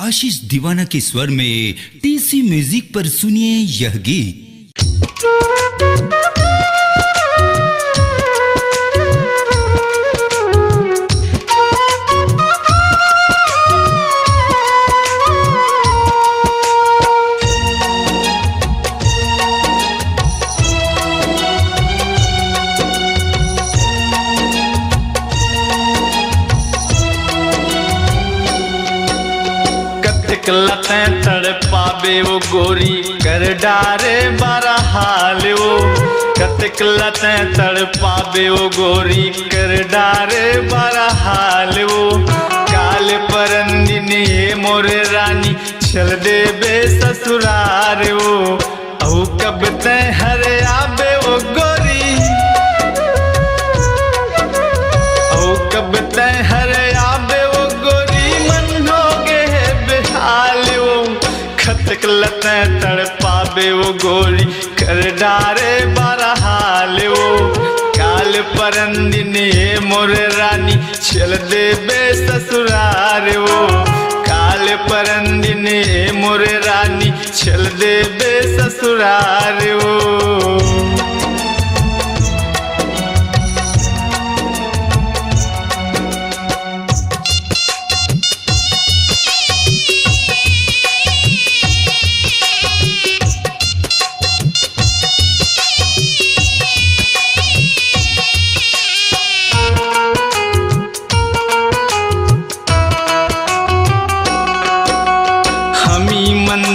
आशीष दीवाना के स्वर में टीसी म्यूजिक पर सुनिए यह गीत। लतें तड़पावे वो गोरी कर डारे बारा हाल वो। कतक लतें तड़पावे वो गोरी कर डारे बारा हाल वो। काल परंदिनी ये मोरे रानी चल दे बे ससुरार वो। औ कब ते हरे आबे वो गोरी, औ कब ते हरे आबे वो गोरी मन हो गे बेहाल वो। खतक लतें तड़पावे वो गोरी कर डारे बारा हाल वो। काल परंदिनी ये मोरे रानी चल दे बे ससुरार वो। काल परंदिनी ये मोरे रानी चल दे बे ससुरार वो।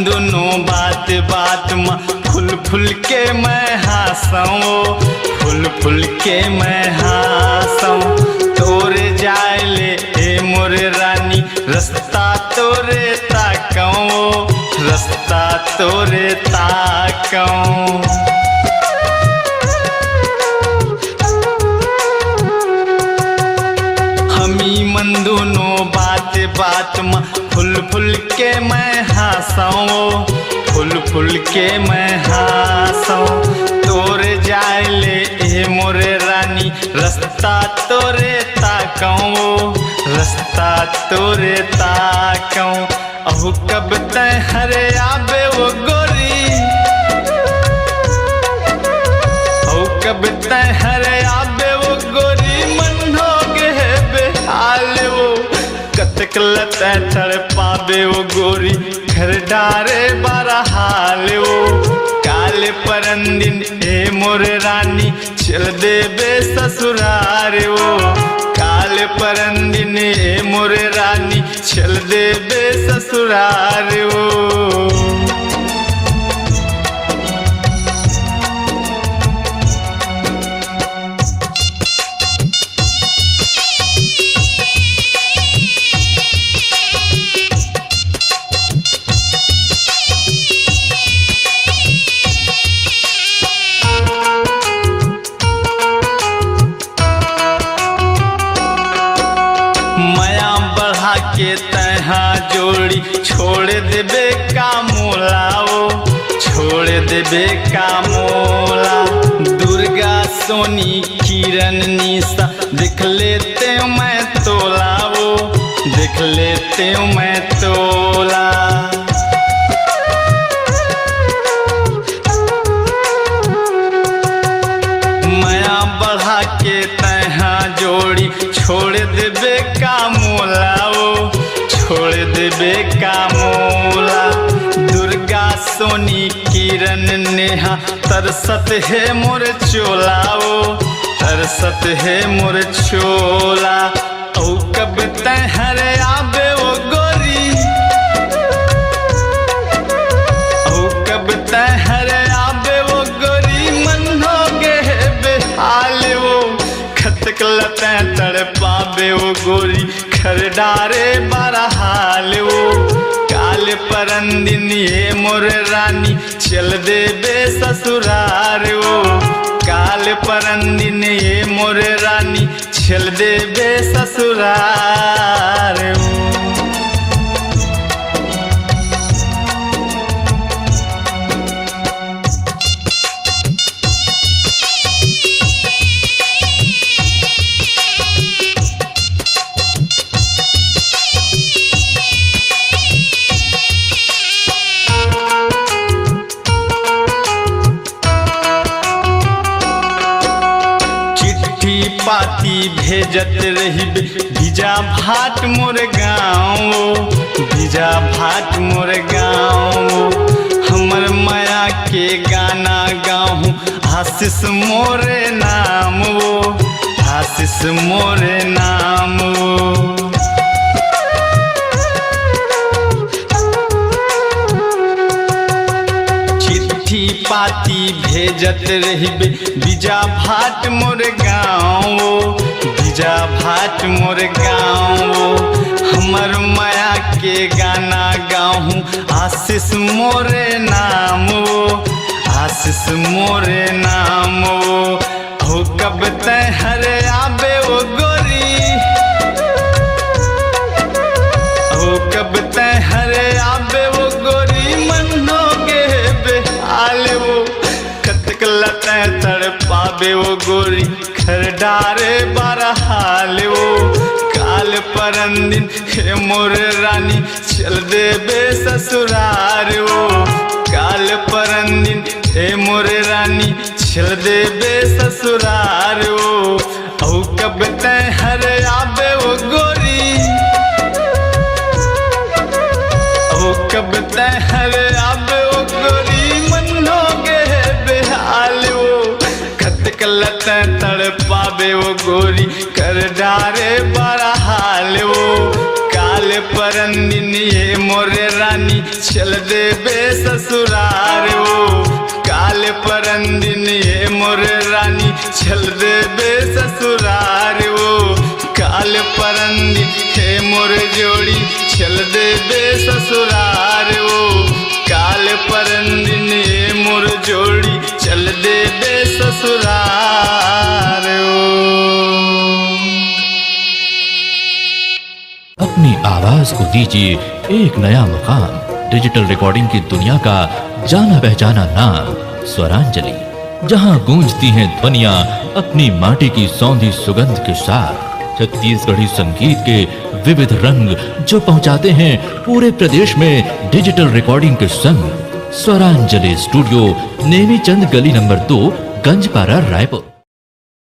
दोनों बात बात में फुल फुल के मैं हासऊं, फुल फुल के मैं हासऊं। तोरे जाए ले ए मोरे रानी रास्ता तोरे ताकऊं, रास्ता तोरे ताकऊं। हमी मन दोनों बात बात में फुल फुल के मैं हासऊं, फुल फुल के मैं हासऊं। तोरे जाए ले ए मोरे रानी रास्ता तोरे ताकऊं, रास्ता तोरे ताकऊं। अहु कब ते हरे आबे वो गोरी, अहु कब ते हरे आबे वो गोरी मन हो गे बेहाल वो। कतक लतें तड़पावे वो गोरी घर डारे बारा हाल वो। काल परंदिन ए मोरे रानी चल दे बे ससुरार वो। काल परंदिन ए मोरे रानी चल दे बे ससुरार वो। के तहा जोड़ी छोड़ देबे का मोला वो, छोड़ देबे का मोला। दुर्गा सोनी किरण निशा देख लेते मैं तोला वो, देख लेते मैं तोला। माया बढ़ा के तहा जोड़ी छोड़ देबे का मोला वो, छोड़ देबे का मोला। दुर्गा सोनी किरण नेहा तरसत है मोर चोला वो, तरसत है मोर चोला। औ कब ते हरे आबे वो गोरी, औ कब ते हरे आबे वो गोरी मन हो गे बेहाल वो। खतक लतें तड़पावे वो गोरी घर डारे बारा हाल वो। काल परंदिन ये मोर रानी चल दे बे ससुरार वो। काल परंदिन ये मोर रानी चल दे बे ससुरार वो। पाती भेजत रही बीजा भाट मोर गाँव, बीजा भाट मोर गाँव। हमर माया के गाना गाऊँ आशीष मोरे नाम वो, आशीष मोरे नाम वो। चिट्ठी पाती भेजत रही बीजा भाट मोर गाँव, बीजा भाट मोर गाँव। हमर माया के गाना गाऊँ आशीष मोरे नाम वो, आशीष मोरे नाम वो। हो कब तय हरे आबे वो गोरी, हो कब तय हरे आबे वो गोरी मनो गे बेहाल वो। कतक लतै तड़ पाबे वो गोरी घर डारे बरहाल वो। काल परंदिन हे मोर रानी चल देबे ससुरार वो, काल परंदिन हे मोर रानी चल देबे ससुरार वो। औ कब तय हरे आबे वो गोरी, औ कब तय हरे आबे वो गोरी मनो गे बेहाल वो। कतक लतै तड़ पाबे वो गोरी कर डारे बरहाल वो। काल परंदिन ये मोरे रानी चल देबे ससुरार वो, काल परंदिन ये मोरे रानी चल देबे ससुरार वो। काल परंदिन हे मोर जोड़ी चल देबे ससुरार वो, काल परंदिन ये मोर जोड़ी चल देबे ससुरार वो। अपनी आवाज को दीजिए एक नया मुकाम। डिजिटल रिकॉर्डिंग की दुनिया का जाना पहचाना नाम स्वरांजलि, जहां गूंजती हैं ध्वनियां अपनी माटी की सौंधी सुगंध के साथ। छत्तीसगढ़ी संगीत के विविध रंग जो पहुंचाते हैं पूरे प्रदेश में डिजिटल रिकॉर्डिंग के संग। स्वरांजलि स्टूडियो नेमीचंद गली नंबर 2, गंजपारा, रायपुर।